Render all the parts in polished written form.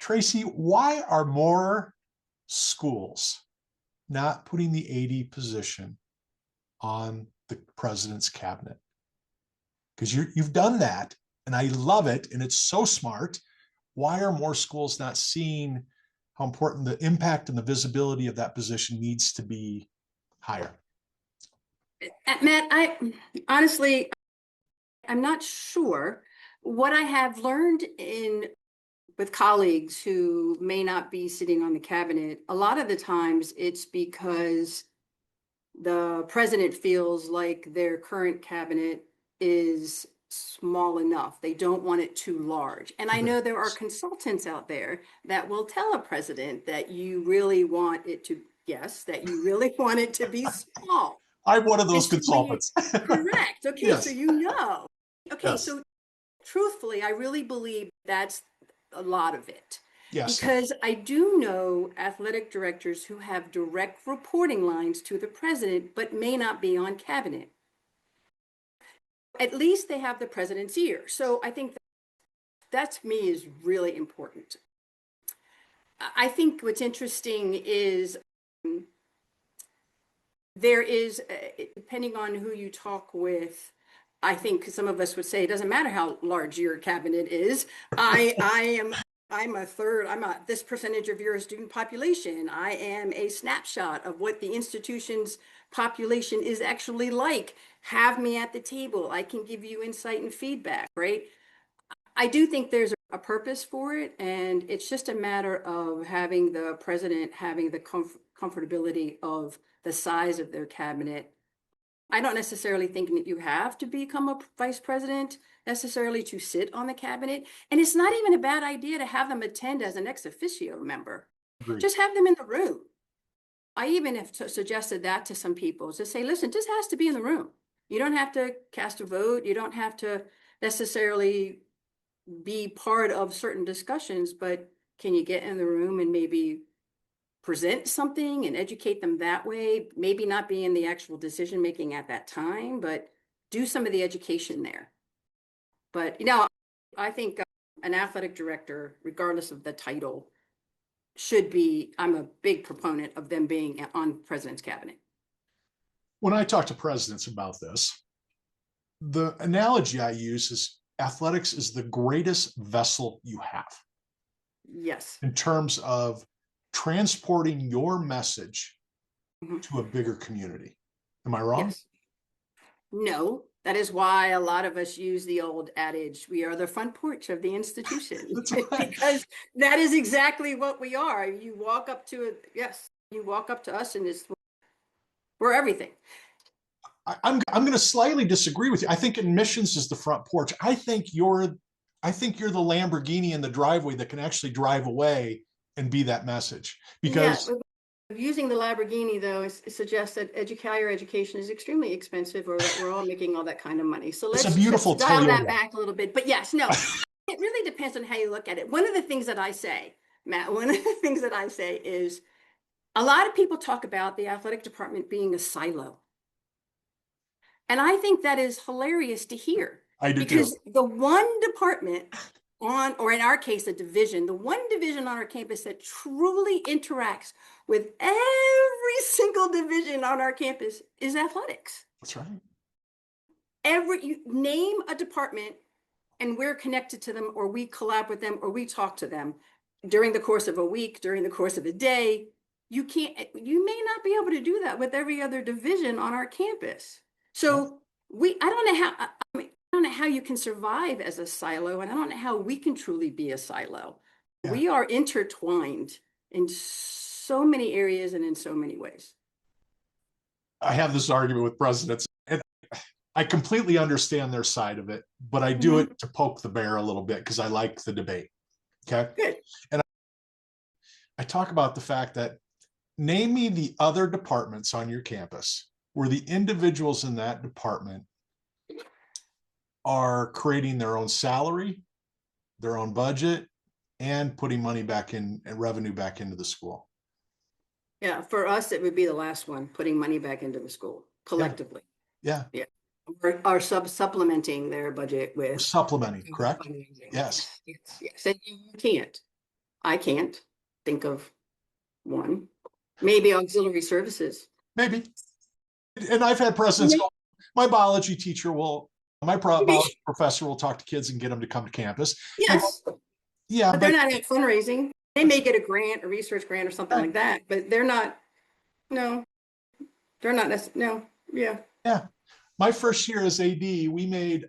Traci, why are more schools not putting the AD position on the president's cabinet? Because you've done that, and I love it, and it's so smart. Why are more schools not seeing how important the impact and the visibility of that position needs to be higher? Matt, honestly, I'm not sure. What I have learned with colleagues who may not be sitting on the cabinet, a lot of the times it's because the president feels like their current cabinet is small enough. They don't want it too large. And I know there are consultants out there that will tell a president that you really want it to, yes, that you really want it to be small. I'm one of those consultants. Correct. Okay, Yes. so you know. Okay, Yes. so truthfully, I really believe that's a lot of it. Yes. Because I do know athletic directors who have direct reporting lines to the president, but may not be on cabinet. At least they have the president's ear. So I think that to me is really important. I think what's interesting is there is, depending on who you talk with, I think some of us would say it doesn't matter how large your cabinet is. I'm this percentage of your student population. I am a snapshot of what the institution's population is actually like. Have me at the table. I can give you insight and feedback, right? I do think there's a purpose for it, and it's just a matter of having the president having the comfortability of the size of their cabinet. I don't necessarily think that you have to become a vice president necessarily to sit on the cabinet. And it's not even a bad idea to have them attend as an ex officio member. Agreed. Just have them in the room. I even have suggested that to some people, to say, listen, just has to be in the room. You don't have to cast a vote. You don't have to necessarily be part of certain discussions, but can you get in the room and maybe present something and educate them that way? Maybe not be in the actual decision making at that time, but do some of the education there. But, I think an athletic director, regardless of the title, should be, I'm a big proponent of them being on president's cabinet. When I talk to presidents about this, the analogy I use is athletics is the greatest vessel you have. Yes. In terms of transporting your message to a bigger community. Am I wrong? Yes. No, that is why a lot of us use the old adage, we are the front porch of the institution. That's right. Because that is exactly what we are. You walk up to it. Yes, you walk up to us and we're everything. I'm going to slightly disagree with you. I think admissions is the front porch. I think you're the Lamborghini in the driveway that can actually drive away and be that message. Because using the Lamborghini, though, it suggests that higher education is extremely expensive, or that we're all making all that kind of money. So let's dial that back a little bit. But yes, no, it really depends on how you look at it. One of the things that I say, Matt, is a lot of people talk about the athletic department being a silo. And I think that is hilarious to hear. I do because too. The one department or in our case, a division, the one division on our campus that truly interacts with every single division on our campus is athletics. That's right. You name a department and we're connected to them, or we collab with them, or we talk to them during the course of a week, during the course of a day. You may not be able to do that with every other division on our campus. So I don't know how you can survive as a silo, and I don't know how we can truly be a silo. Yeah. We are intertwined in so many areas and in so many ways. I have this argument with presidents, and I completely understand their side of it, but I do it to poke the bear a little bit because I like the debate. Okay. Good. And I talk about the fact that name me the other departments on your campus where the individuals in that department are creating their own salary, their own budget, and putting money back in and revenue back into the school. Yeah, for us, it would be the last one, putting money back into the school collectively. Yeah. Or supplementing their budget with. Supplementing, correct? Yes. And you can't. I can't think of one. Maybe auxiliary services. Maybe. And I've had presidents go, my biology teacher will, my biology professor will talk to kids and get them to come to campus. Yes, go, yeah, but they're not at fundraising. They may get a grant, a research grant or something like that, but they're not, no, they're not, no, yeah. Yeah. My first year as AD,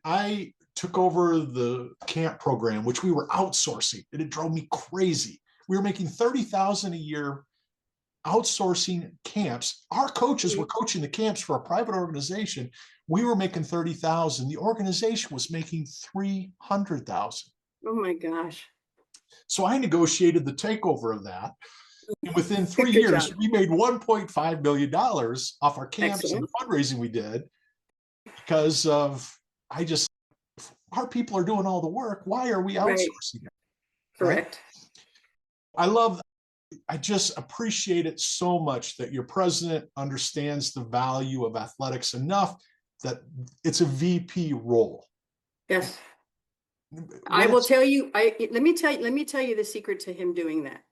I took over the camp program, which we were outsourcing, and it drove me crazy. We were making $30,000 a year outsourcing camps. Our coaches were coaching the camps for a private organization. We were making $30,000. The organization was making $300,000. Oh my gosh. So I negotiated the takeover of that. And within 3 Good years, job. we made $1.5 million off our camps Excellent. and the fundraising we did because of, our people are doing all the work. Why are we outsourcing it? Correct. Right? I just appreciate it so much that your president understands the value of athletics enough that it's a VP role. Yes. I will tell you, let me tell you the secret to him doing that.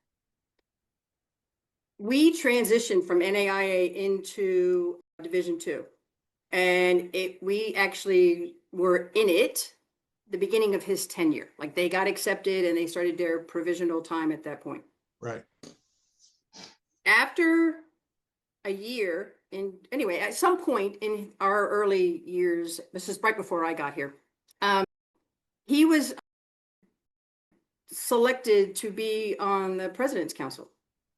We transitioned from NAIA into Division II, and we actually were in it the beginning of his tenure. Like they got accepted and they started their provisional time at that point. Right. After a year, anyway, at some point in our early years, this is right before I got here, he was selected to be on the President's Council,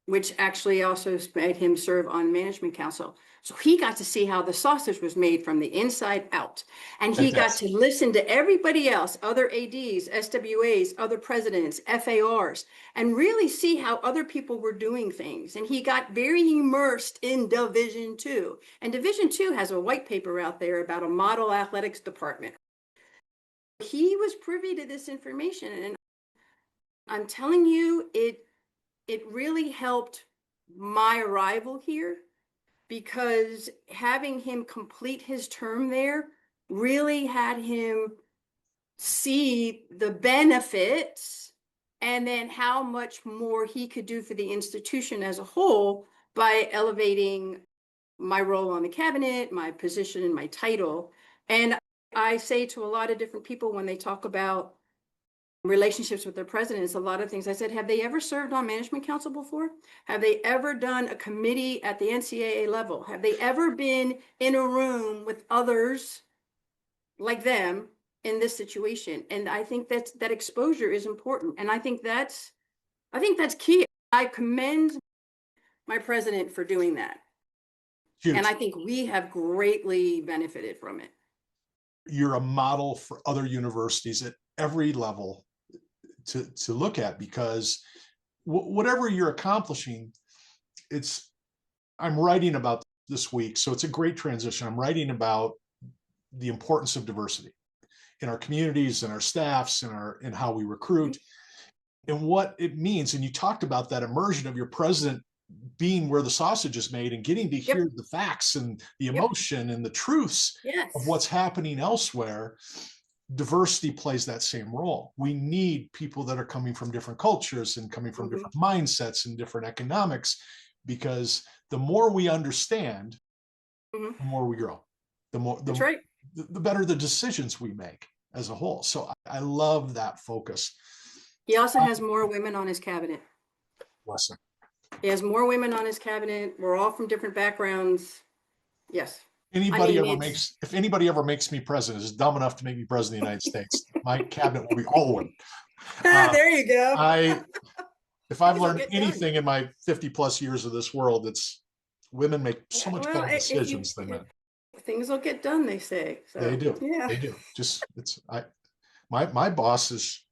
which actually also made him serve on Management Council. So he got to see how the sausage was made from the inside out. And he got to listen to everybody else, other ADs, SWAs, other presidents, FARs, and really see how other people were doing things. And he got very immersed in Division II. And Division II has a white paper out there about a model athletics department. He was privy to this information. And I'm telling you, it really helped my arrival here, because having him complete his term there really had him see the benefits and then how much more he could do for the institution as a whole by elevating my role on the cabinet, my position and my title. And I say to a lot of different people when they talk about relationships with their presidents, a lot of things. I said, have they ever served on Management Council before? Have they ever done a committee at the NCAA level? Have they ever been in a room with others like them in this situation? And I think that exposure is important. And I think that's key. I commend my president for doing that. Huge. And I think we have greatly benefited from it. You're a model for other universities at every level to look at, because whatever you're accomplishing, I'm writing about this week, so it's a great transition. I'm writing about the importance of diversity in our communities and our staffs and how we recruit and what it means. And you talked about that immersion of your president being where the sausage is made and getting to hear the facts and the emotion and the truths of what's happening elsewhere. Diversity plays that same role. We need people that are coming from different cultures and coming from different mindsets and different economics, because the more we understand, the more we grow. The better the decisions we make as a whole. So I love that focus. He also has more women on his cabinet. Bless him. He has more women on his cabinet. We're all from different backgrounds. Yes. If anybody ever makes me president, is dumb enough to make me president of the United States, my cabinet will be all women. There you go. If I've learned anything in my 50 plus years of this world, it's women make so much better decisions than men. Things will get done, they say. So, they do. Yeah. They do. My boss is.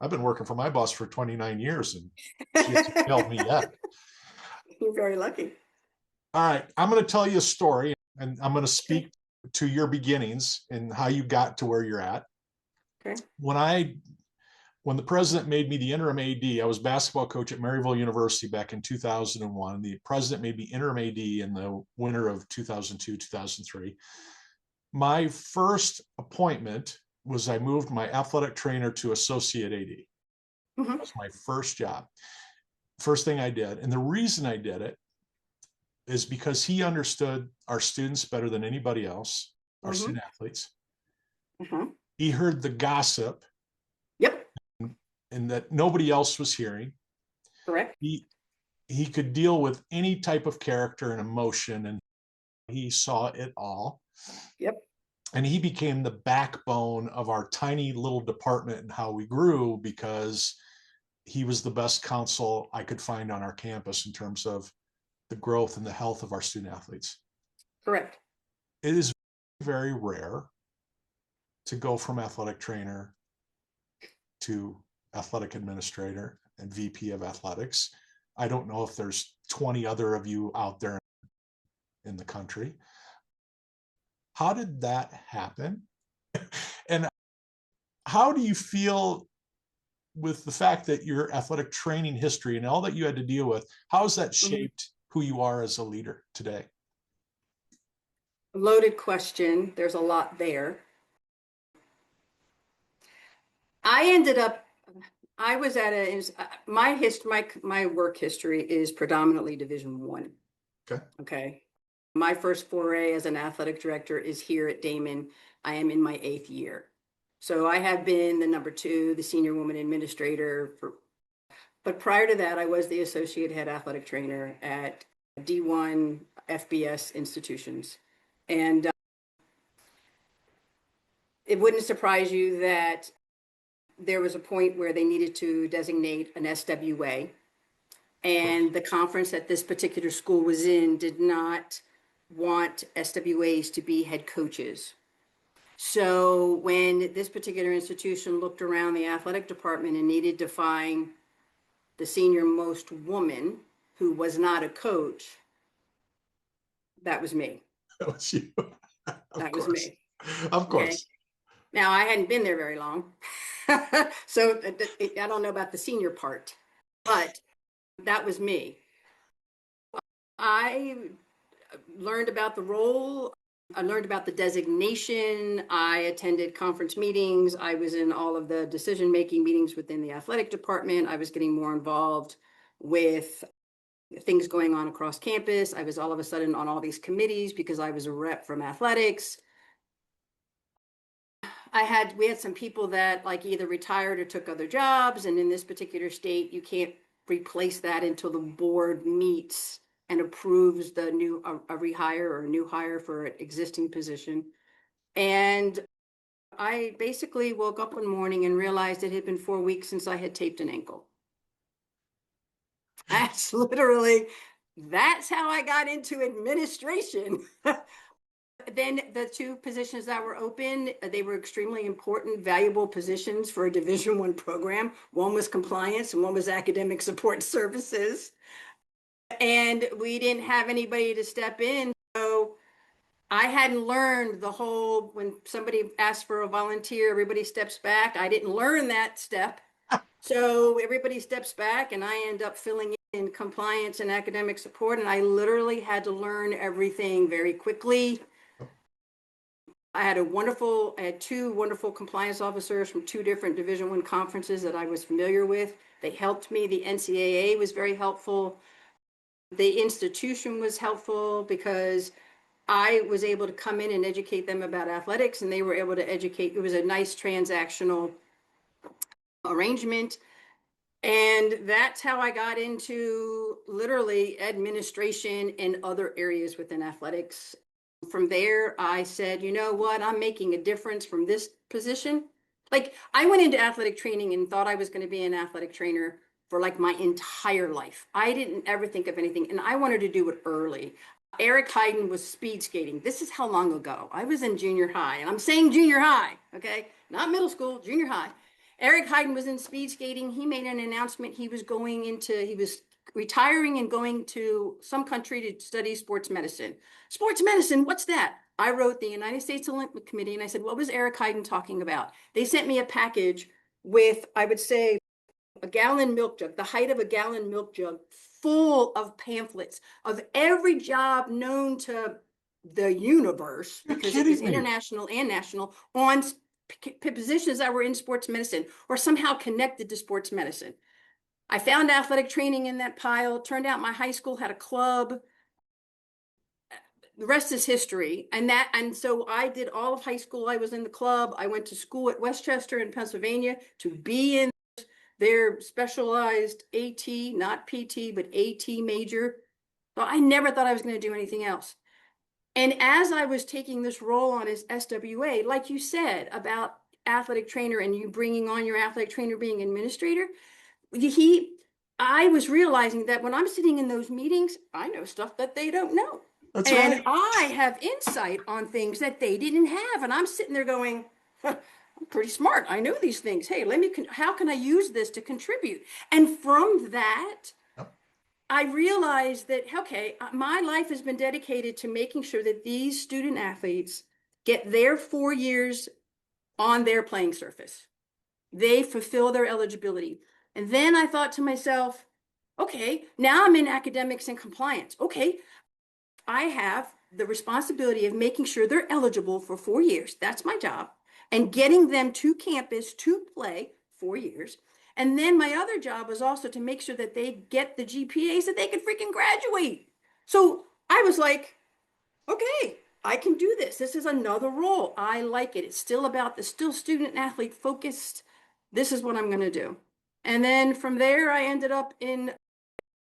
I've been working for my boss for 29 years, and she hasn't failed me yet. You're very lucky. All right, I'm going to tell you a story, and I'm going to speak to your beginnings and how you got to where you're at. Okay. When the president made me the interim AD, I was basketball coach at Maryville University back in 2001. The president made me interim AD in the winter of 2002, 2003. My first appointment was I moved my athletic trainer to associate AD. Mhm. That was my first job. First thing I did. And the reason I did it is because he understood our students better than anybody else, our Mhm. student athletes. Mhm. He heard the gossip Yep. and that nobody else was hearing. Correct. He could deal with any type of character and emotion, and he saw it all. Yep. And he became the backbone of our tiny little department and how we grew, because he was the best counsel I could find on our campus in terms of the growth and the health of our student athletes. Correct. It is very rare to go from athletic trainer to athletic administrator and VP of athletics. I don't know if there's 20 other of you out there in the country. How did that happen? And how do you feel with the fact that your athletic training history and all that you had to deal with, how has that Mhm. shaped who you are as a leader today? Loaded question. There's a lot there. I ended up, I was at a, my history, my work history is predominantly Division I. Okay. Okay. My first foray as an athletic director is here at Daemen. I am in my 8th year. So I have been the number 2, the senior woman administrator for, but prior to that, I was the associate head athletic trainer at D1 FBS institutions. And it wouldn't surprise you that there was a point where they needed to designate an SWA. And the conference that this particular school was in did not want SWAs to be head coaches. So when this particular institution looked around the athletic department and needed to find the senior most woman who was not a coach, that was me. That was you. Of That was course. me. Of Okay. course. Now I hadn't been there very long. So I don't know about the senior part, but that was me. I learned about the role. I learned about the designation. I attended conference meetings. I was in all of the decision-making meetings within the athletic department. I was getting more involved with things going on across campus. I was all of a sudden on all these committees because I was a rep from athletics. We had some people that like either retired or took other jobs. And in this particular state, you can't replace that until the board meets and approves the new, a rehire or a new hire for an existing position. And I basically woke up one morning and realized it had been 4 weeks since I had taped an ankle. That's literally, that's how I got into administration. Then the 2 positions that were open, they were extremely important, valuable positions for a Division I program. One was compliance and one was academic support services. And we didn't have anybody to step in. So I hadn't learned the whole, when somebody asks for a volunteer, everybody steps back. I didn't learn that step. So everybody steps back and I end up filling in compliance and academic support. And I literally had to learn everything very quickly. I had 2 wonderful compliance officers from 2 different Division I conferences that I was familiar with. They helped me. The NCAA was very helpful. The institution was helpful because I was able to come in and educate them about athletics, and they were able to educate. It was a nice transactional arrangement. And that's how I got into literally administration and other areas within athletics. From there, I said, you know what? I'm making a difference from this position. Like, I went into athletic training and thought I was going to be an athletic trainer for like my entire life. I didn't ever think of anything, and I wanted to do it early. Eric Heiden was speed skating. This is how long ago. I was in junior high, and I'm saying junior high, okay? Not middle school, junior high. Eric Heiden was in speed skating. He made an announcement he was retiring and going to some country to study sports medicine. Sports medicine, what's that? I wrote the United States Olympic Committee and I said, what was Eric Heiden talking about? They sent me a package with, I would say, a gallon milk jug, the height of a gallon milk jug, full of pamphlets of every job known to the universe, You're because it was kidding me. international and national, on positions that were in sports medicine or somehow connected to sports medicine. I found athletic training in that pile. Turned out my high school had a club. The rest is history. And so I did all of high school. I was in the club. I went to school at Westchester in Pennsylvania to be in their specialized AT, not PT, but AT major. So I never thought I was going to do anything else. And as I was taking this role on as SWA, like you said about athletic trainer and you bringing on your athletic trainer being administrator, I was realizing that when I'm sitting in those meetings, I know stuff that they don't know. That's And right. I have insight on things that they didn't have. And I'm sitting there going, huh, I'm pretty smart. I know these things. Hey, how can I use this to contribute? And from that, Yep. I realized that, okay, my life has been dedicated to making sure that these student athletes get their 4 years on their playing surface. They fulfill their eligibility. And then I thought to myself, okay, now I'm in academics and compliance. Okay, I have the responsibility of making sure they're eligible for 4 years. That's my job. And getting them to campus to play 4 years. And then my other job was also to make sure that they get the GPAs that they can freaking graduate. So I was like, okay, I can do this. This is another role. I like it. It's still about still student athlete focused. This is what I'm going to do. And then from there, I ended up in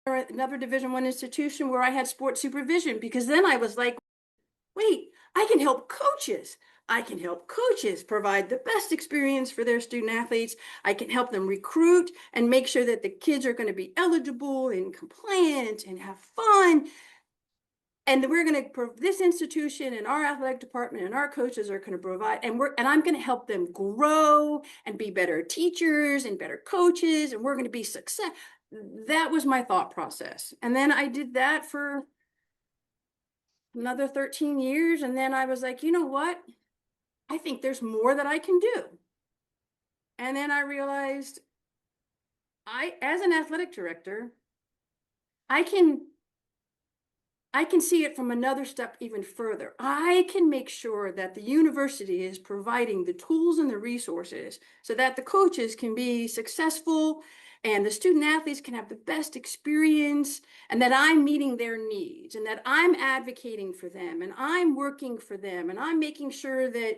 another Division I institution where I had sports supervision, because then I was like, wait, I can help coaches. I can help coaches provide the best experience for their student athletes. I can help them recruit and make sure that the kids are going to be eligible and compliant and have fun. And we're going to, this institution and our athletic department and our coaches are going to provide, and I'm going to help them grow and be better teachers and better coaches, and we're going to be success. That was my thought process. And then I did that for another 13 years. And then I was like, you know what? I think there's more that I can do. And then I realized as an athletic director, I can see it from another step even further. I can make sure that the university is providing the tools and the resources so that the coaches can be successful and the student athletes can have the best experience, and that I'm meeting their needs, and that I'm advocating for them, and I'm working for them, and I'm making sure that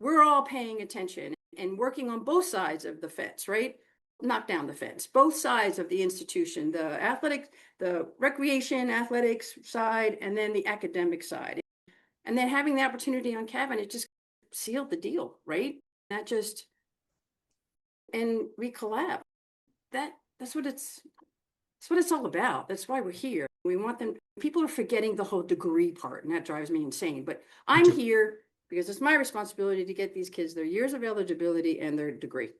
we're all paying attention and working on both sides of the fence, right? Knock down the fence, both sides of the institution, the recreation athletics side, and then the academic side. And then having the opportunity on Cabin, it just sealed the deal, right? And we collab. That's what it's all about. That's why we're here. We want them. People are forgetting the whole degree part, and that drives me insane. But I'm here because it's my responsibility to get these kids their years of eligibility and their degree.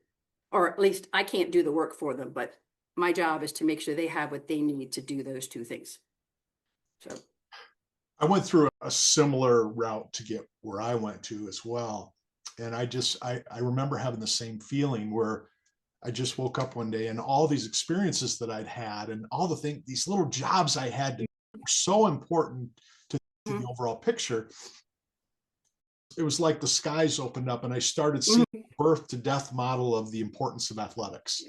Or at least I can't do the work for them, but my job is to make sure they have what they need to do those two things. So I went through a similar route to get where I went to as well. And I remember having the same feeling where I just woke up one day and all these experiences that I'd had and all the things, these little jobs I had, were so important to the overall picture. It was like the skies opened up and I started seeing the birth to death model of the importance of athletics.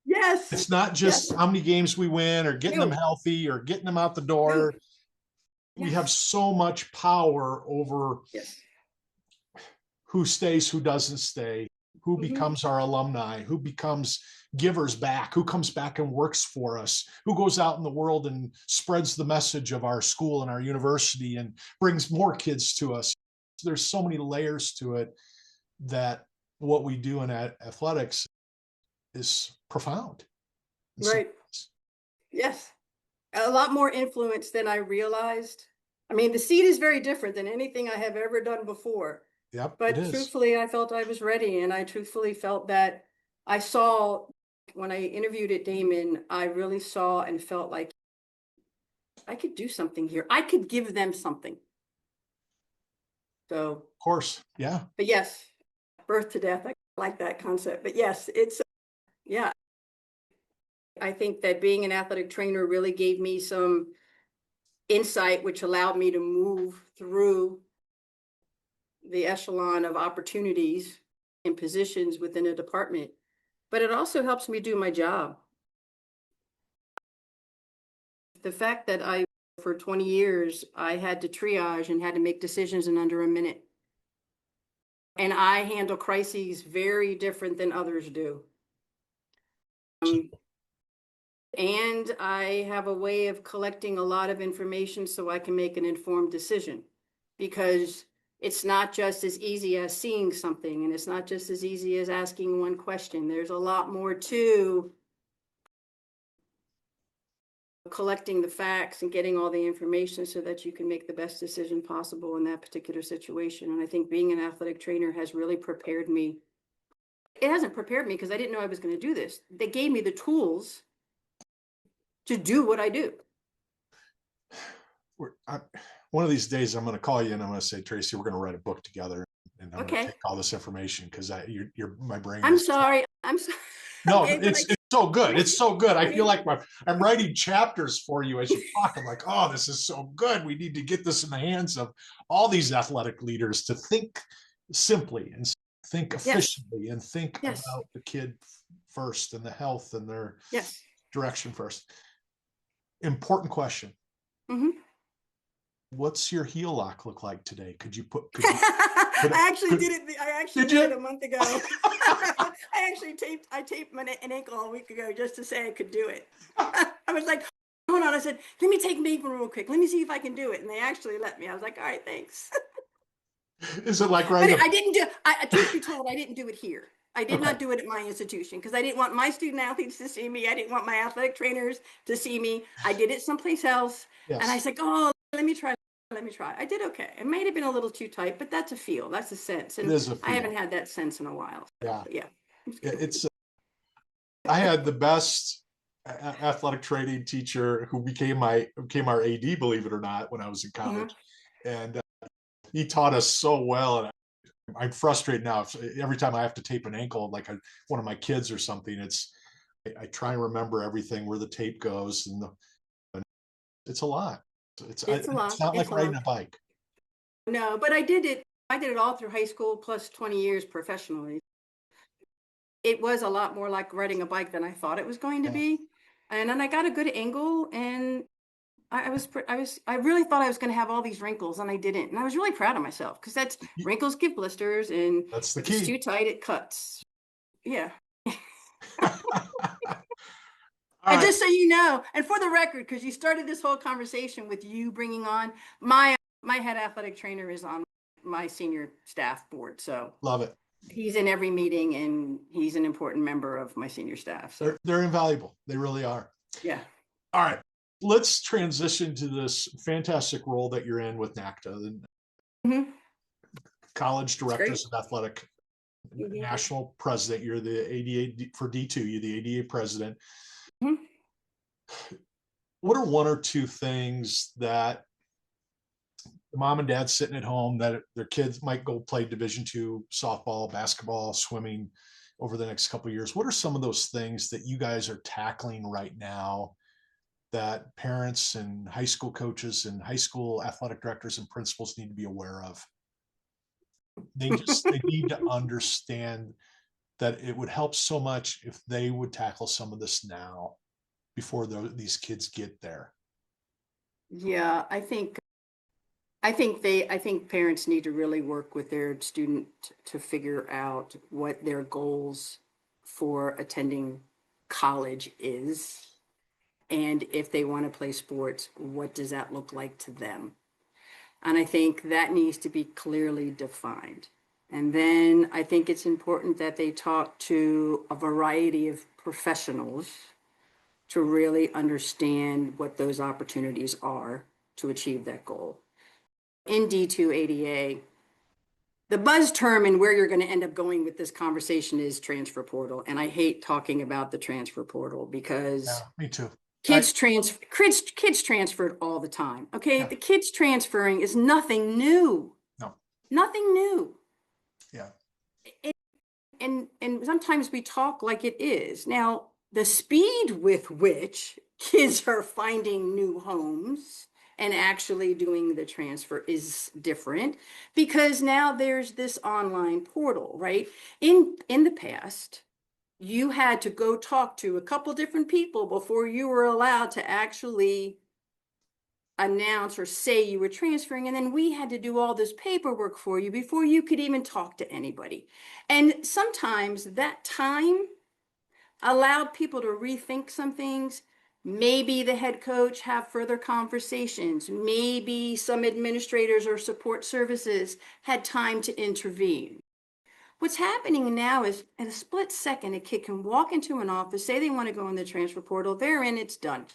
Yes. It's not just how many games we win or getting them healthy or getting them out the door. We have so much power over who stays, who doesn't stay, who becomes our alumni, who becomes givers back, who comes back and works for us, who goes out in the world and spreads the message of our school and our university and brings more kids to us. There's so many layers to it that what we do in athletics is profound. Right. Yes. A lot more influence than I realized. I mean, the seed is very different than anything I have ever done before. Yep, but truthfully, I felt I was ready, and I truthfully felt that I saw when I interviewed at Daemen, I really saw and felt like I could do something here. I could give them something. So, of course, yeah. But yes, birth to death, I like that concept. But yes, it's, yeah. I think that being an athletic trainer really gave me some insight, which allowed me to move through the echelon of opportunities and positions within a department, but it also helps me do my job. The fact that for 20 years, I had to triage and had to make decisions in under a minute. And I handle crises very different than others do. And I have a way of collecting a lot of information so I can make an informed decision, because it's not just as easy as seeing something, and it's not just as easy as asking one question. There's a lot more to collecting the facts and getting all the information so that you can make the best decision possible in that particular situation. And I think being an athletic trainer has really prepared me. It hasn't prepared me because I didn't know I was going to do this. They gave me the tools to do what I do. One of these days, I'm going to call you and I'm going to say, Traci, we're going to write a book together, and I'm going to take all this information because you're my brain. I'm sorry. I'm sorry. No, okay, it's so good. It's so good. I feel like I'm writing chapters for you as you talk. I'm like, oh, this is so good. We need to get this in the hands of all these athletic leaders to think simply and think efficiently, and think about the kid first and the health and their direction first. Important question. What's your heel lock look like today? Could you put I actually did it a month ago. I taped an ankle a week ago just to say I could do it. I was like, hold on. I said, let me take Daemen real quick. Let me see if I can do it. And they actually let me. I was like, all right, thanks. Is it like right? I didn't do. Truth be told, I didn't do it here. I did not do it at my institution because I didn't want my student athletes to see me. I didn't want my athletic trainers to see me. I did it someplace else. And I said, oh, let me try. I did okay. It might have been a little too tight, but that's a feel. That's a sense. And I haven't had that sense in a while. So, it's I had the best athletic training teacher who became our AD, believe it or not, when I was in college. And he taught us so well. And I'm frustrated now. Every time I have to tape an ankle, like one of my kids or something, I try and remember everything, where the tape goes, and it's a lot. It's a lot. It's not like riding a bike. No, but I did it all through high school plus 20 years professionally. It was a lot more like riding a bike than I thought it was going to be. And then I got a good angle, and I really thought I was going to have all these wrinkles, and I didn't. And I was really proud of myself because wrinkles give blisters, and that's the key. If it's too tight, it cuts. Yeah. And just so you know, and for the record, because you started this whole conversation with you bringing on my head athletic trainer is on my senior staff board. So love it. He's in every meeting, and he's an important member of my senior staff. So they're invaluable. They really are. Yeah. All right. Let's transition to this fantastic role that you're in with NACDA, the College Directors of Athletic National President. You're the ADA for D2. You're the ADA president. What are one or two things that mom and dad sitting at home that their kids might go play Division II softball, basketball, swimming over the next couple of years? What are some of those things that you guys are tackling right now that parents and high school coaches and high school athletic directors and principals need to be aware of? They need to understand that it would help so much if they would tackle some of this now before these kids get there. Yeah, I think parents need to really work with their student to figure out what their goals for attending college is. And if they want to play sports, what does that look like to them? And I think that needs to be clearly defined. And then I think it's important that they talk to a variety of professionals to really understand what those opportunities are to achieve that goal. In D2 ADA, the buzz term and where you're going to end up going with this conversation is transfer portal. And I hate talking about the transfer portal because me too. Kids transferred all the time. Okay. The kids transferring is nothing new. No. Nothing new. Yeah. And sometimes we talk like it is. Now, the speed with which kids are finding new homes and actually doing the transfer is different because now there's this online portal, right? In the past, you had to go talk to a couple different people before you were allowed to actually announce or say you were transferring. And then we had to do all this paperwork for you before you could even talk to anybody. And sometimes that time allowed people to rethink some things. Maybe the head coach have further conversations. Maybe some administrators or support services had time to intervene. What's happening now is in a split second, a kid can walk into an office, say they want to go in the transfer portal, they're in, it's done.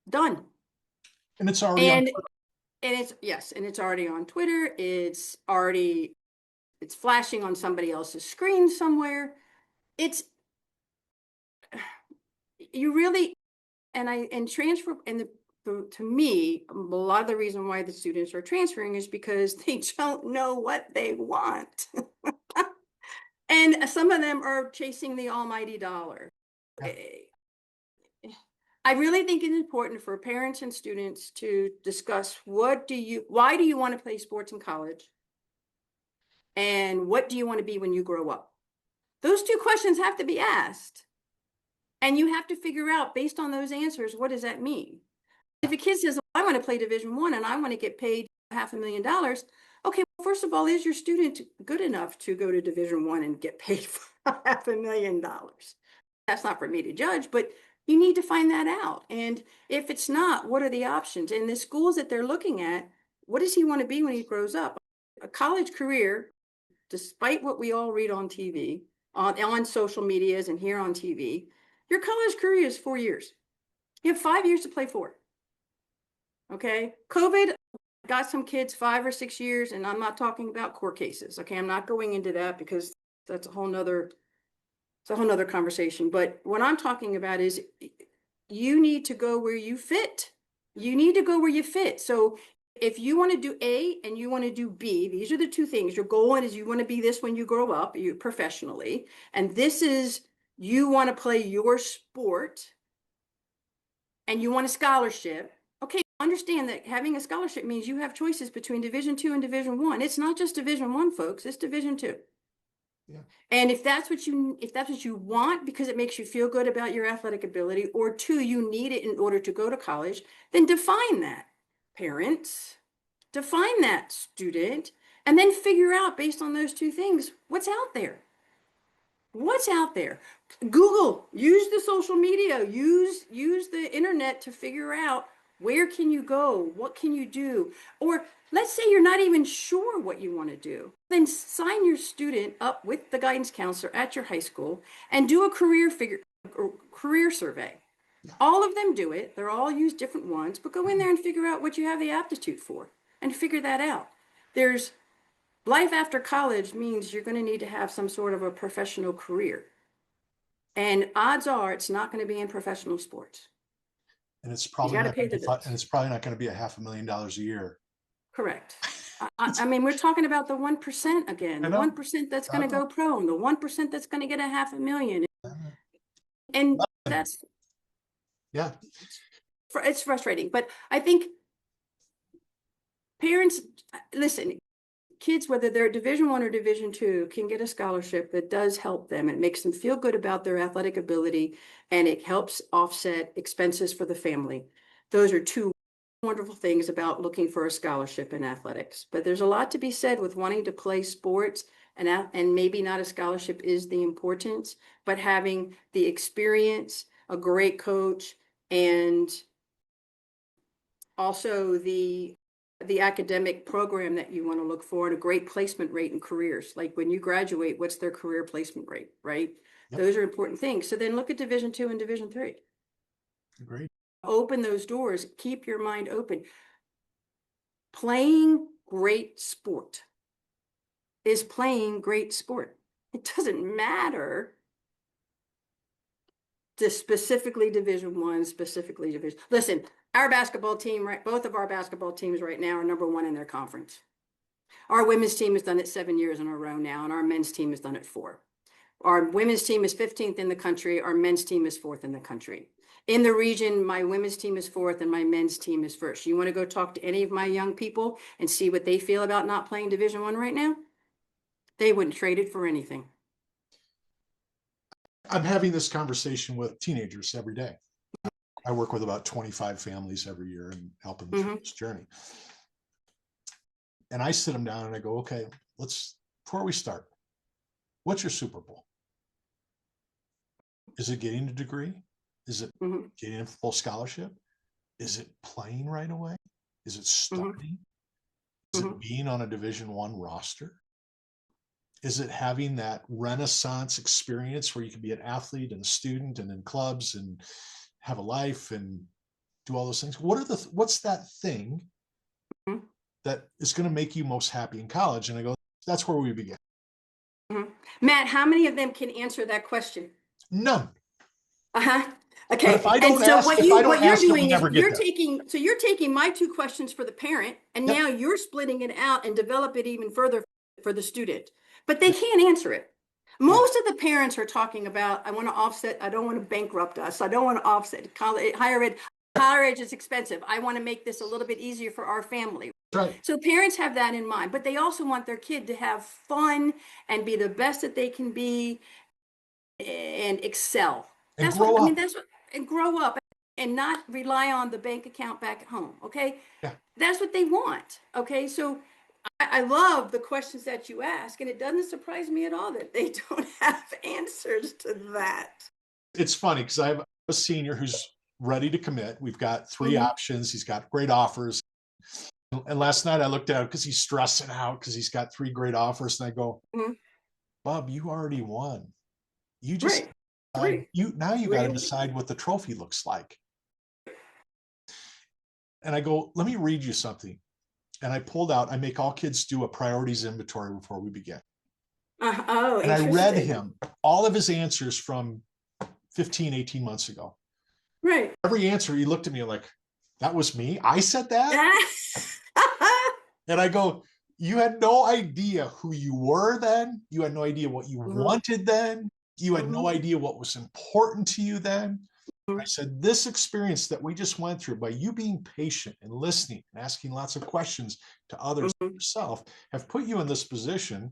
Done. And it's already on. And it's yes, and it's already on Twitter. It's flashing on somebody else's screen somewhere. It's you really and transfer and to me, a lot of the reason why the students are transferring is because they don't know what they want. And some of them are chasing the almighty dollar. Yeah. I really think it's important for parents and students to discuss why do you want to play sports in college? And what do you want to be when you grow up? Those two questions have to be asked. And you have to figure out based on those answers, what does that mean? If a kid says, I want to play Division I and I want to get paid $500,000, okay, well, first of all, is your student good enough to go to Division I and get paid for $500,000? That's not for me to judge, but you need to find that out. And if it's not, what are the options? And the schools that they're looking at, what does he want to be when he grows up? A college career, despite what we all read on TV, on social medias and here on TV, your college career is 4 years. You have 5 years to play for. Okay. COVID got some kids 5 or 6 years, and I'm not talking about court cases. Okay. I'm not going into that because that's a whole nother conversation. But what I'm talking about is you need to go where you fit. You need to go where you fit. So if you want to do A and you want to do B, these are the two things. Your goal is you want to be this when you grow up, you professionally, and this is you want to play your sport and you want a scholarship. Okay, understand that having a scholarship means you have choices between Division II and Division I. It's not just Division I, folks, it's Division II. Yeah. And if that's what you want because it makes you feel good about your athletic ability, or two, you need it in order to go to college, then define that. Parents, define that, student, and then figure out based on those two things what's out there. What's out there? Google, use the social media, use the internet to figure out where can you go, what can you do, or let's say you're not even sure what you want to do. Then sign your student up with the guidance counselor at your high school and do a career survey. All of them do it. They're all use different ones, but go in there and figure out what you have the aptitude for and figure that out. There's life after college means you're going to need to have some sort of a professional career. And odds are it's not going to be in professional sports. And it's probably gotta not pay going to the be, bills. and it's probably not going to be $500,000 a year. Correct. I mean, we're talking about the 1% again, the 1% that's going to go pro, and the 1% that's going to get $500,000. And that's, yeah, it's frustrating. But I think parents, listen, kids, whether they're Division I or Division II, can get a scholarship that does help them. It makes them feel good about their athletic ability, and it helps offset expenses for the family. Those are two wonderful things about looking for a scholarship in athletics. But there's a lot to be said with wanting to play sports, and maybe not a scholarship is the importance, but having the experience, a great coach, and also the academic program that you want to look for, and a great placement rate in careers. Like when you graduate, what's their career placement rate, right? Yep. Those are important things. So then look at Division II and Division III. Agreed. Open those doors. Keep your mind open. Playing great sport is playing great sport. It doesn't matter to specifically Division I, specifically Division. Listen, our basketball team, right? Both of our basketball teams right now are number one in their conference. Our women's team has done it 7 years in a row now, and our men's team has done it 4. Our women's team is 15th in the country. Our men's team is 4th in the country. In the region, my women's team is 4th and my men's team is 1st. You want to go talk to any of my young people and see what they feel about not playing Division I right now? They wouldn't trade it for anything. I'm having this conversation with teenagers every day. I work with about 25 families every year and helping them through this journey. And I sit them down and I go, okay, before we start, what's your Super Bowl? Is it getting a degree? Is it getting a full scholarship? Is it playing right away? Is it starting? Is it being on a Division I roster? Is it having that Renaissance experience where you can be an athlete and a student and in clubs and have a life and do all those things? What's that thing that is going to make you most happy in college? And I go, that's where we begin. Matt, how many of them can answer that question? None. Okay. But if I don't ask, you're taking my 2 questions for the parent, and now you're splitting it out and develop it even further for the student. But they can't answer it. Most of the parents are talking about, I want to offset, I don't want to bankrupt us. I don't want to offset higher ed is expensive. I want to make this a little bit easier for our family. Right. So parents have that in mind, but they also want their kid to have fun and be the best that they can be and excel. And grow up and not rely on the bank account back at home. Okay. Yeah. That's what they want. Okay. So I love the questions that you ask, and it doesn't surprise me at all that they don't have answers to that. It's funny because I have a senior who's ready to commit. We've got 3 options. He's got great offers. And last night I looked at him because he's stressing out because he's got 3 great offers. And I go, Bob, you already won. You just, you got to decide what the trophy looks like. And I go, let me read you something. And I pulled out, I make all kids do a priorities inventory before we begin. And I read him all of his answers from 15, 18 months ago. Right. Every answer, he looked at me like, that was me? I said that? And I go, you had no idea who you were then. You had no idea what you wanted then. You had no idea what was important to you then. I said, this experience that we just went through by you being patient and listening and asking lots of questions to others and yourself have put you in this position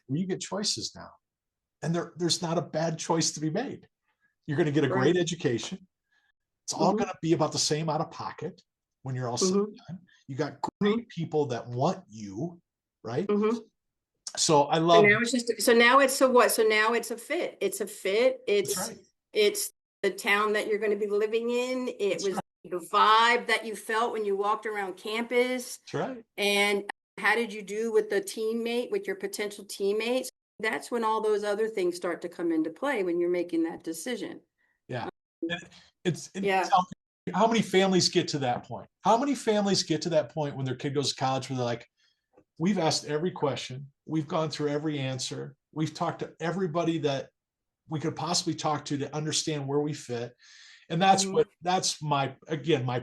where you get choices now. And there's not a bad choice to be made. You're going to get a great education. It's all going to be about the same out of pocket when you're all said and done. You got great people that want you, right? So I love. So now it's a fit. It's a fit. It's the town that you're going to be living in. It was the vibe that you felt when you walked around campus. That's right. And how did you do with with your potential teammates? That's when all those other things start to come into play when you're making that decision. Yeah. How many families get to that point? How many families get to that point when their kid goes to college where they're like, we've asked every question. We've gone through every answer. We've talked to everybody that we could possibly talk to understand where we fit. And that's my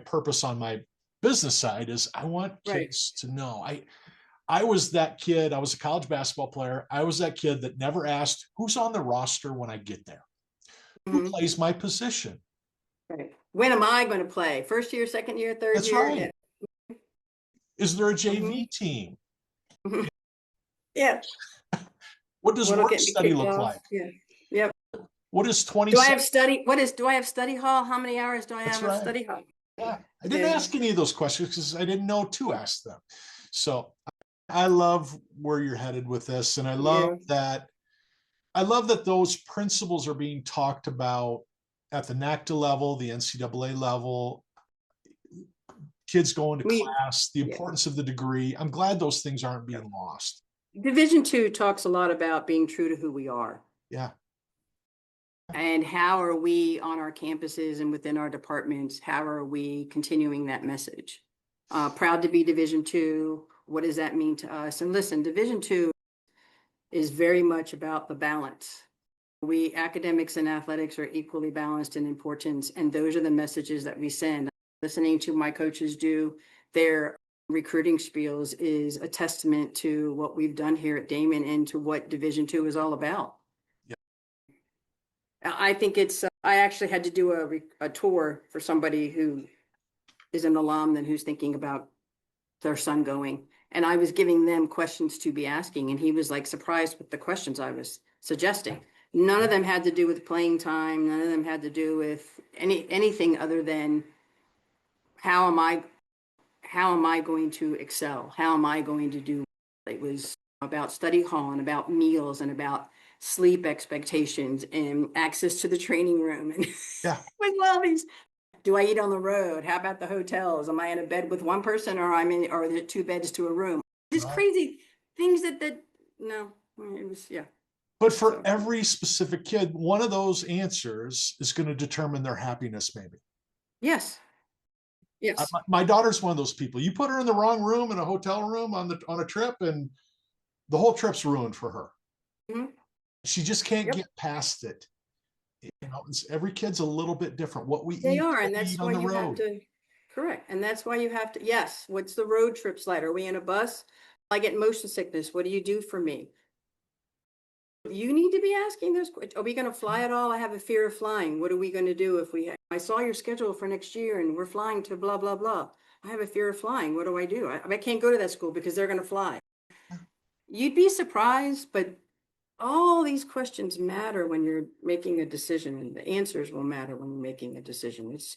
purpose on my business side is I want kids to know. I was that kid. I was a college basketball player. I was that kid that never asked who's on the roster when I get there. Who plays my position? Right. When am I going to play? First year, second year, third That's year? Right. Yeah. Is there a JV team? Yeah. What does work study look like? Yeah. Yep. What is 20? Do I have study hall? How many hours do I have of study hall? Yeah. I didn't ask any of those questions because I didn't know to ask them. So I love where you're headed with this. And I love that those principles are being talked about at the NACDA level, the NCAA level, kids going to class, the importance of the degree. I'm glad those things aren't being lost. Division II talks a lot about being true to who we are. Yeah. And how are we on our campuses and within our departments? How are we continuing that message? Proud to be Division II. What does that mean to us? And listen, Division II is very much about the balance. We academics and athletics are equally balanced in importance, and those are the messages that we send. Listening to my coaches do their recruiting spiels is a testament to what we've done here at Daemen and to what Division II is all about. I think it's, I actually had to do a tour for somebody who is an alum and who's thinking about their son going. And I was giving them questions to be asking, and he was like surprised with the questions I was suggesting. None of them had to do with playing time. None of them had to do with anything other than how am I how am I going to excel? How am I going to do? It was about study hall and about meals and about sleep expectations and access to the training room and Yeah. with all these. Do I eat on the road? How about the hotels? Am I in a bed with one person, or or is it two beds to a room? Just Right. crazy things that no, it was, yeah. But for So every specific kid, one of those answers is going to determine their happiness, maybe. yes, I, yes. my daughter's one of those people. You put her in the wrong room in a hotel room on a trip, and the whole trip's ruined for her. Mhm. She just can't Yep, get past it. Every kid's a little bit different. they are, What and we that's eat why on the you have road. to, correct, and that's why you have to, yes, what's the road trip slide? Are we in a bus? I get motion sickness. What do you do for me? You need to be asking those questions. Are we going to fly at all? I have a fear of flying. What are we going to do if I saw your schedule for next year and we're flying to blah, blah, blah. I have a fear of flying. What do I do? I can't go to that school because they're going to fly. You'd be surprised, but all these questions matter when you're making a decision, and the answers will matter when you're making a decision. It's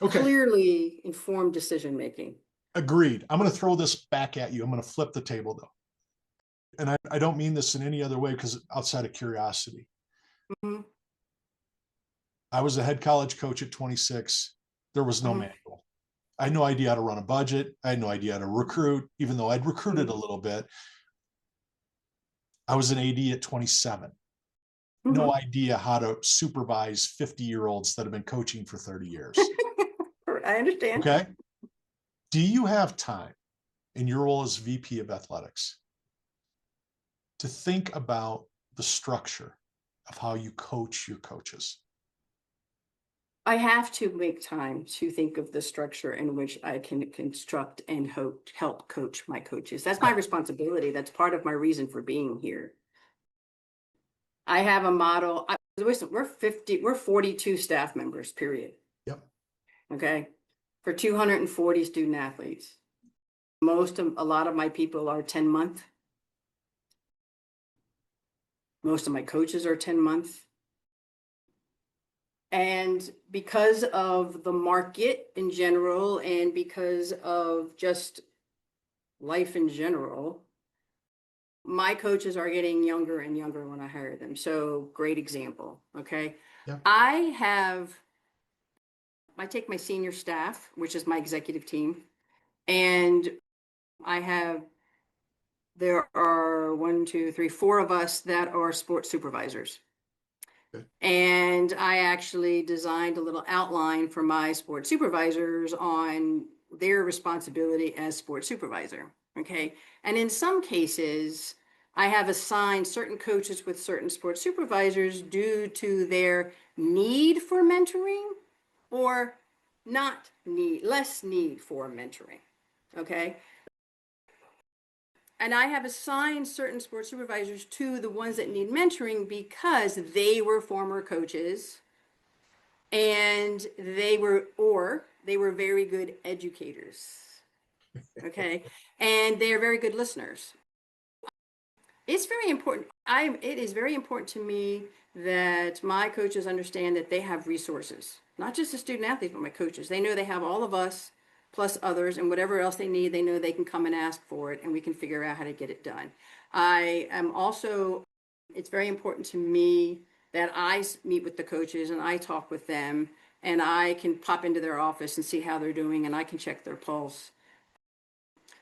Okay, clearly informed decision making. agreed. I'm going to throw this back at you. I'm going to flip the table though. And I don't mean this in any other way because outside of curiosity. Mhm, I was a head college coach at 26. There was no mhm, manual. I had no idea how to run a budget. I had no idea how to recruit, even though I'd recruited mhm, a little bit. I was an AD at 27. No mhm. idea how to supervise 50-year-olds that have been coaching for 30 years. I understand. Okay. Do you have time in your role as VP of athletics to think about the structure of how you coach your coaches? I have to make time to think of the structure in which I can construct and help coach my coaches. That's my Okay. responsibility. That's part of my reason for being here. I have a model. Listen, we're 42 staff members, period. Yep. Okay. For 240 student athletes. A lot of my people are 10-month. Most of my coaches are 10-month. And because of the market in general, and because of just life in general, my coaches are getting younger and younger when I hire them. So, great example. Okay. Yep. I have, I take my senior staff, which is my executive team, and I have, there are one, two, three, four of us that are sports supervisors. Good. And I actually designed a little outline for my sports supervisors on their responsibility as sports supervisor. Okay. And in some cases, I have assigned certain coaches with certain sports supervisors due to their need for mentoring or not need, less need for mentoring. Okay. And I have assigned certain sports supervisors to the ones that need mentoring because they were former coaches and they were very good educators. Okay. And they're very good listeners. It's very important. It is very important to me that my coaches understand that they have resources, not just the student athletes, but my coaches. They know they have all of us plus others, and whatever else they need, they know they can come and ask for it, and we can figure out how to get it done. I am also, it's very important to me that I meet with the coaches and I talk with them, and I can pop into their office and see how they're doing, and I can check their pulse.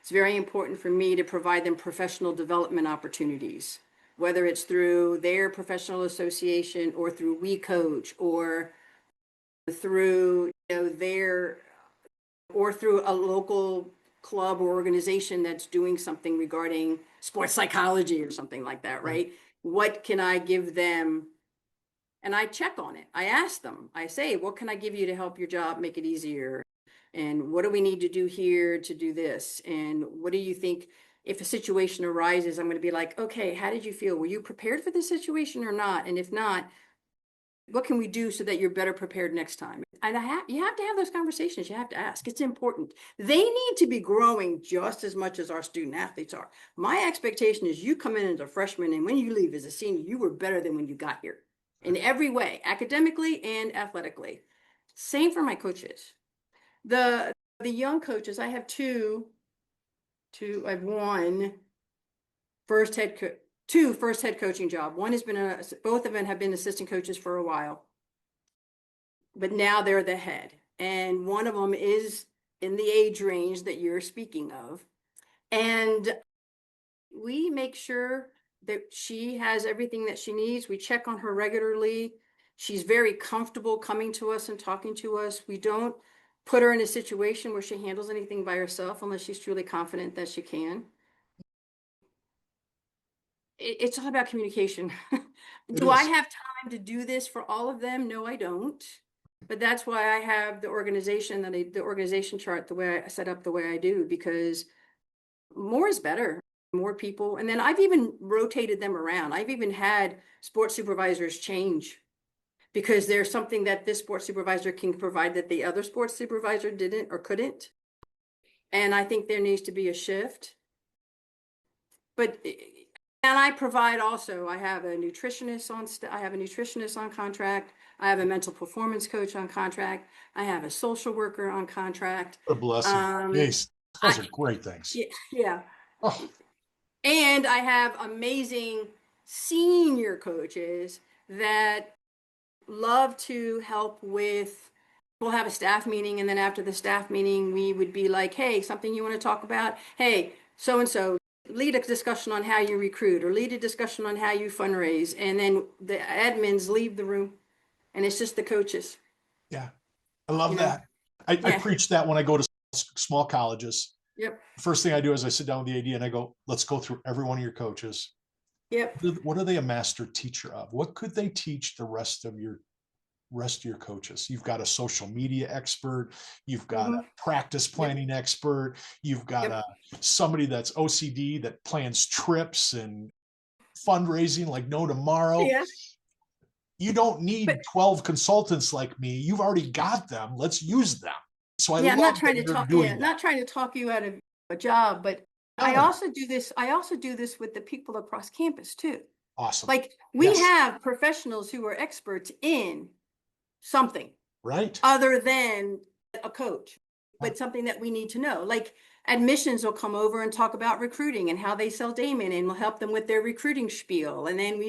It's very important for me to provide them professional development opportunities, whether it's through their professional association or through We Coach or through their or through a local club or organization that's doing something regarding sports psychology or something like that, Right. right? What can I give them? And I check on it. I ask them, I say, what can I give you to help your job make it easier? And what do we need to do here to do this? And what do you think if a situation arises? I'm going to be like, okay, how did you feel? Were you prepared for this situation or not? And if not, what can we do so that you're better prepared next time? And you have to have those conversations. You have to ask. It's important. They need to be growing just as much as our student athletes are. My expectation is you come in as a freshman, and when you leave as a senior, you were better than when you got here in every way, academically and athletically. Same for my coaches. The young coaches, I have I have first head co two first head coaching job. One has been both of them have been assistant coaches for a while, but now they're the head. And one of them is in the age range that you're speaking of. And we make sure that she has everything that she needs. We check on her regularly. She's very comfortable coming to us and talking to us. We don't put her in a situation where she handles anything by herself unless she's truly confident that she can. It's all about communication. It Do I is. have time to do this for all of them? No, I don't. But that's why I have the organization the organization chart the way I set up the way I do, because more is better, more people. And then I've even rotated them around. I've even had sports supervisors change because there's something that this sports supervisor can provide that the other sports supervisor didn't or couldn't. And I think there needs to be a shift. But and I provide also, I have a nutritionist on contract. I have a mental performance coach on contract. I have a social worker on contract. What a blessing. Um, Yes, those I, are great things. yeah, yeah. Oh, And I have amazing senior coaches that love to help with. We'll have a staff meeting, and then after the staff meeting, we would be like, hey, something you want to talk about? Hey, so and so, lead a discussion on how you recruit or lead a discussion on how you fundraise. And then the admins leave the room, and it's just the coaches, yeah. I love you know? that. I Yeah. preach that when I go to small colleges. Yep. First thing I do is I sit down with the AD and I go, let's go through every one of your coaches. Yep. What are they a master teacher of? What could they teach the rest of your coaches? You've got a social media expert, you've got a Mm-hmm. practice Yep. planning expert, you've got Yep. somebody that's OCD that plans trips and fundraising like no tomorrow. Yeah. You don't But need 12 consultants like me. You've already got them. Let's use them. So I yeah, I'm not love that trying to you're talk, doing that. not trying to talk you out of a job, but No, I also do this with the people across campus too. awesome. Like we Yes, have professionals who are experts in something right. other than a coach, but something that we need to know. Like admissions will come over and talk about recruiting and how they sell Daemen, and we'll help them with their recruiting spiel. And then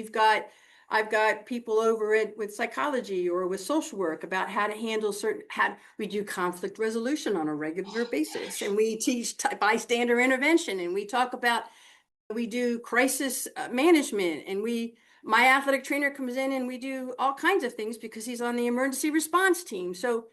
I've got people over with psychology or with social work about how to handle how we do conflict resolution on a regular basis. And we teach bystander intervention, and we talk about, we do crisis management, and my athletic trainer comes in and we do all kinds of things because he's on the emergency response team. So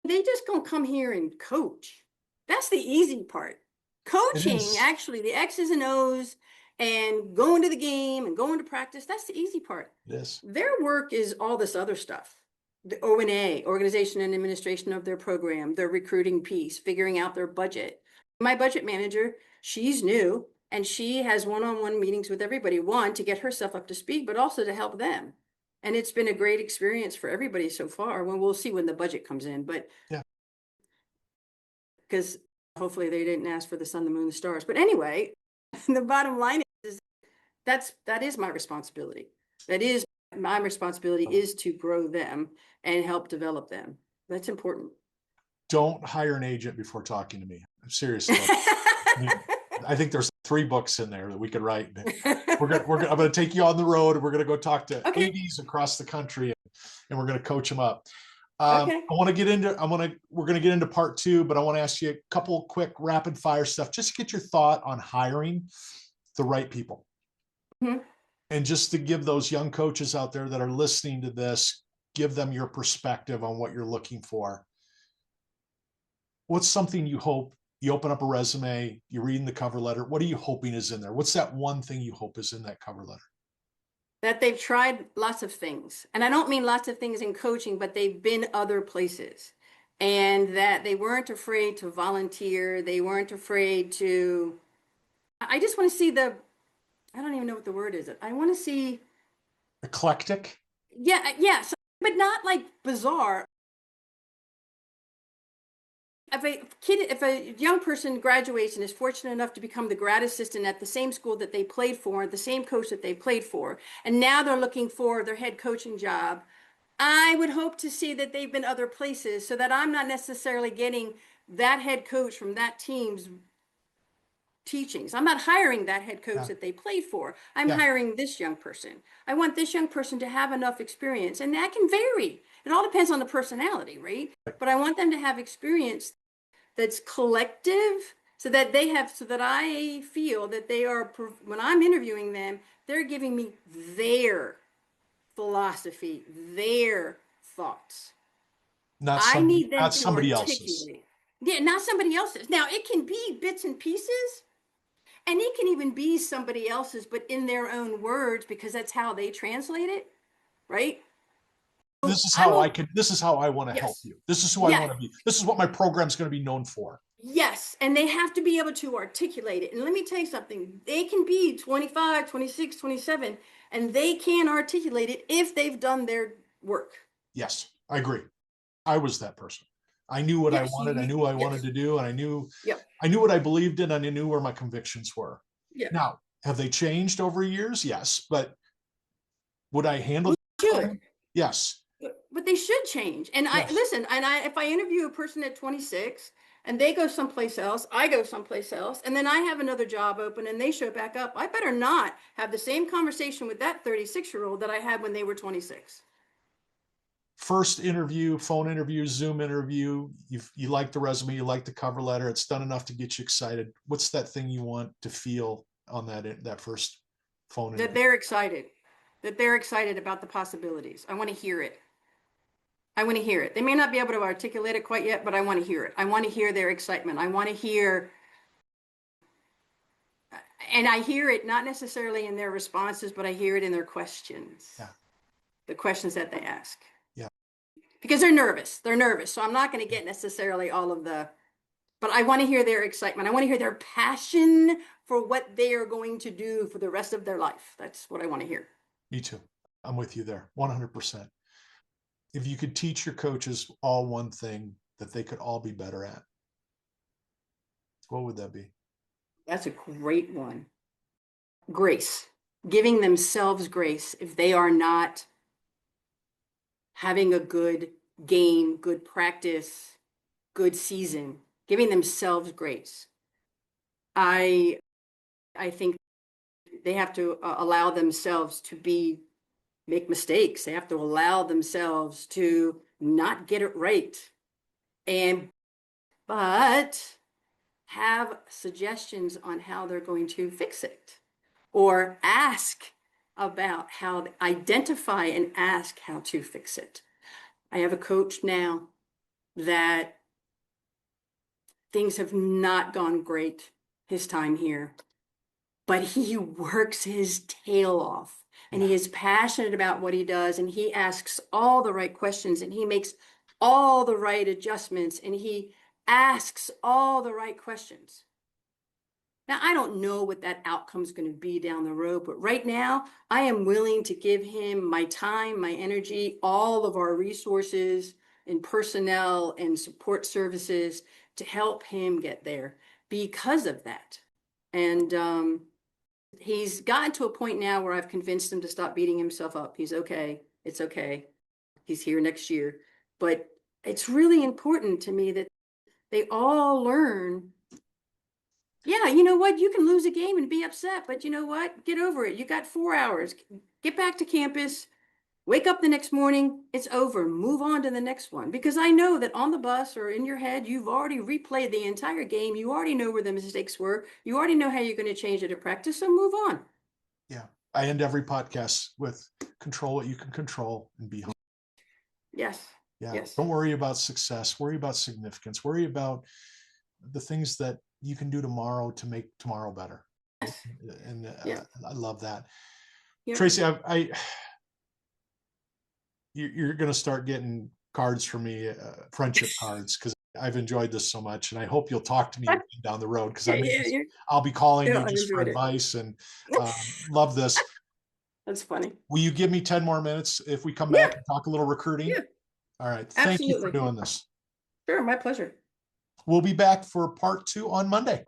they just don't come here and coach. That's the easy part. It Coaching, is. actually, the X's and O's and going to the game and going to practice, that's the easy part. It is. Their work is all this other stuff. The O&A, organization and administration of their program, their recruiting piece, figuring out their budget. My budget manager, she's new, and she has one-on-one meetings with everybody, one, to get herself up to speed, but also to help them. And it's been a great experience for everybody so far. Well, we'll see when the budget comes in, but Yeah. because hopefully they didn't ask for the sun, the moon, the stars. But anyway, the bottom line is that is my responsibility. That is my responsibility, is to grow them and help develop them. That's important. Don't hire an agent before talking to me. I'm serious about I mean, I think there's 3 books in there that we could write. I'm going to take you on the road, and we're going to go talk to Okay. ADs across the country, and we're going to coach them up. Okay. We're going to get into part 2, but I want to ask you a couple quick rapid fire stuff, just to get your thought on hiring the right people. Mm-hmm. And just to give those young coaches out there that are listening to this, give them your perspective on what you're looking for. What's something you hope? You open up a resume, you're reading the cover letter. What are you hoping is in there? What's that one thing you hope is in that cover letter? That they've tried lots of things. And I don't mean lots of things in coaching, but they've been other places. And that they weren't afraid to volunteer. They weren't afraid to, I just want to see I don't even know what the word is. I want to see Eclectic. Yes, but not like bizarre. If a young person graduates and is fortunate enough to become the grad assistant at the same school that they played for, the same coach that they played for, and now they're looking for their head coaching job, I would hope to see that they've been other places so that I'm not necessarily getting that head coach from that team's teachings. I'm not hiring that head coach Yeah. that they played for. I'm Yeah. hiring this young person. I want this young person to have enough experience, and that can vary. It all depends on the personality, right? But I want them to have experience that's collective so that I feel that they are, when I'm interviewing them, they're giving me their philosophy, their thoughts. I need them Not to somebody else's. articulate. Yeah, not somebody else's. Now, it can be bits and pieces, and it can even be somebody else's, but in their own words, because that's how they translate it, right? This is I'm how I a, can, this is how I want to help yes, you. This is who I yes, want to be. This is what my program's going to be known for. yes. And they have to be able to articulate it. And let me tell you something, they can be 25, 26, 27, and they can articulate it if they've done their work. Yes, I agree. I was that person. I knew what I Yes, wanted. I knew what I wanted yes, to do, and yep, I knew what I believed in, and I knew where my convictions were. yep. Now, have they changed over years? Yes, but would I handle Well, it you should. differently? Yes, But they should change. And I yes. listen, and I if I interview a person at 26 and they go someplace else, I go someplace else, and then I have another job open and they show back up, I better not have the same conversation with that 36-year-old that I had when they were 26. First interview, phone interview, Zoom interview. You like the resume, you like the cover letter. It's done enough to get you excited. What's that thing you want to feel on that first phone That interview? they're excited. That they're excited about the possibilities. I want to hear it. I want to hear it. They may not be able to articulate it quite yet, but I want to hear it. I want to hear their excitement. I want to hear, and I hear it not necessarily in their responses, but I hear it in their questions, Yeah, the questions that they ask. yeah, Because they're nervous. They're nervous. So I'm not going to get necessarily all of the, but I want to hear their excitement. I want to hear their passion for what they are going to do for the rest of their life. That's what I want to hear. me too. I'm with you there, 100%. If you could teach your coaches all one thing that they could all be better at, what would that be? That's a great one. Grace, giving themselves grace if they are not having a good game, good practice, good season, giving themselves grace. I I think they have to allow themselves to be make mistakes. They have to allow themselves to not get it right. And but have suggestions on how they're going to fix it or ask about how identify and ask how to fix it. I have a coach now that things have not gone great his time here, but he works his tail off and Yeah, he is passionate about what he does and he asks all the right questions and he makes all the right adjustments and he asks all the right questions. Now, I don't know what that outcome is going to be down the road, but right now I am willing to give him my time, my energy, all of our resources and personnel and support services to help him get there because of that. And he's gotten to a point now where I've convinced him to stop beating himself up. He's okay. It's okay. He's here next year. But it's really important to me that they all learn. Yeah, you know what? You can lose a game and be upset, but you know what? Get over it. You got 4 hours. Get back to campus. Wake up the next morning. It's over. Move on to the next one. Because I know that on the bus or in your head, you've already replayed the entire game. You already know where the mistakes were. You already know how you're going to change it at practice. So move on. yeah. I end every podcast with control what you can control and be humble. Yes. Yeah. Yes. Don't worry about success. Worry about significance. Worry about the things that you can do tomorrow to make tomorrow better. Yes. And Yeah. I love that. Yep. Traci, you're going to start getting cards for me, friendship cards, because I've enjoyed this so much, and I hope you'll talk to me down the road because Yeah, yeah, yeah. I'll be calling Yeah, you I've just for enjoyed it. advice and love this. That's funny. Will you give me 10 more minutes if we come Yeah, back and talk a little recruiting? yeah, All right. Thank you for absolutely. doing this. Sure, my pleasure. We'll be back for part 2 on Monday.